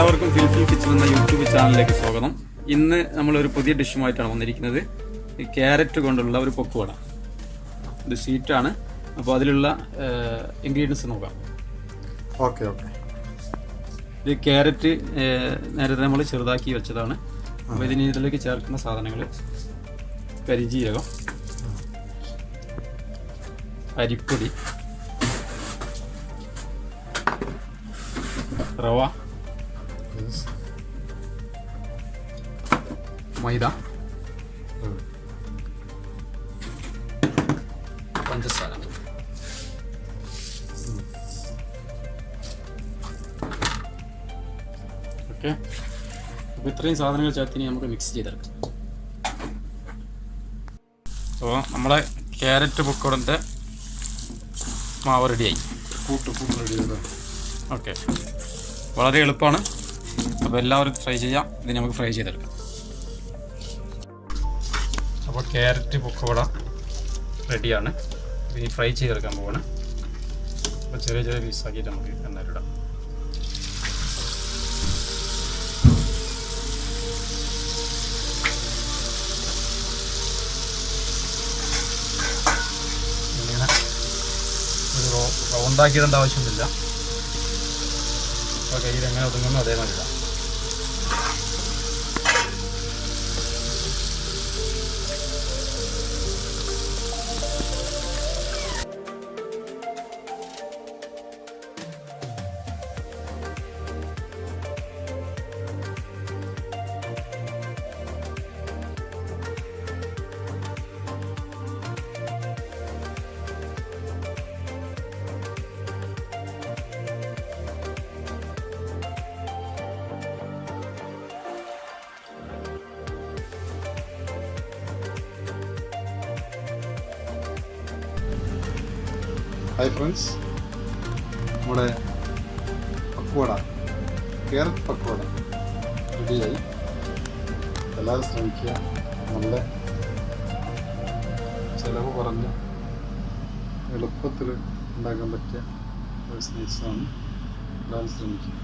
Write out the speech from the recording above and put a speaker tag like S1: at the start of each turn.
S1: എല്ലാവർക്കും fulfil kitchen എന്ന YouTube ചാനലിലേക്ക് സ്വാഗതം. ഇന്ന് നമ്മളൊരു പുതിയ ഡിഷുമായിട്ടാണ് വന്നിരിക്കുന്നത്. ഈ ക്യാരറ്റ് കൊണ്ടുള്ള ഒരു പക്വട. ഇത് സ്വീറ്റാണ്. അപ്പോൾ അതിലുള്ള ഇൻഗ്രീഡിയൻസ് നോക്കാം.
S2: ഓക്കെ.
S1: ഇത് ക്യാരറ്റ് നേരത്തെ നമ്മൾ ചെറുതാക്കി വെച്ചതാണ്. അപ്പോൾ ഇതിലേക്ക് ചേർക്കുന്ന സാധനങ്ങൾ കരിഞ്ജീരകം, അരിപ്പൊടി, റവ, മൈദ, പഞ്ചസാര. ഓക്കെ, അപ്പോൾ ഇത്രയും സാധനങ്ങൾ ചേർത്തിനി നമുക്ക് മിക്സ് ചെയ്തെടുക്കാം. അപ്പോൾ നമ്മളെ ക്യാരറ്റ് പക്കോടൻ്റെ മാവ് റെഡിയായി.
S2: കൂട്ട് റെഡി ചെയ്ത്.
S1: ഓക്കെ, വളരെ എളുപ്പമാണ്. അപ്പോൾ എല്ലാവരും ട്രൈ ചെയ്യാം. ഇത് നമുക്ക് ഫ്രൈ ചെയ്തെടുക്കാം. അപ്പോൾ ക്യാരറ്റ് പക്കോട റെഡിയാണ്. ഇനി ഫ്രൈ ചെയ്തെടുക്കാൻ പോവാണ്. അപ്പോൾ ചെറിയ ചെറിയ പീസാക്കിയിട്ട് നമുക്ക് എണ്ണയിലിടാം. ഇങ്ങനെ ഒരു റൗണ്ടാക്കിയിടേണ്ട ആവശ്യമൊന്നുമില്ല. അപ്പോൾ കയ്യിൽ എങ്ങനെ ഒതുങ്ങുന്നു അതേമാതിരി ഇടാം.
S2: ഹായ് ഫ്രണ്ട്സ്, നമ്മുടെ പക്വട, ക്യാരറ്റ് പക്വട റെഡിയായി. എല്ലാവരും ശ്രമിക്കുക. നല്ല ചിലവ് കുറഞ്ഞ് എളുപ്പത്തിൽ ഉണ്ടാക്കാൻ പറ്റിയ ഒരു സ്നാക്സാണ്. എല്ലാവരും ശ്രമിക്കുക.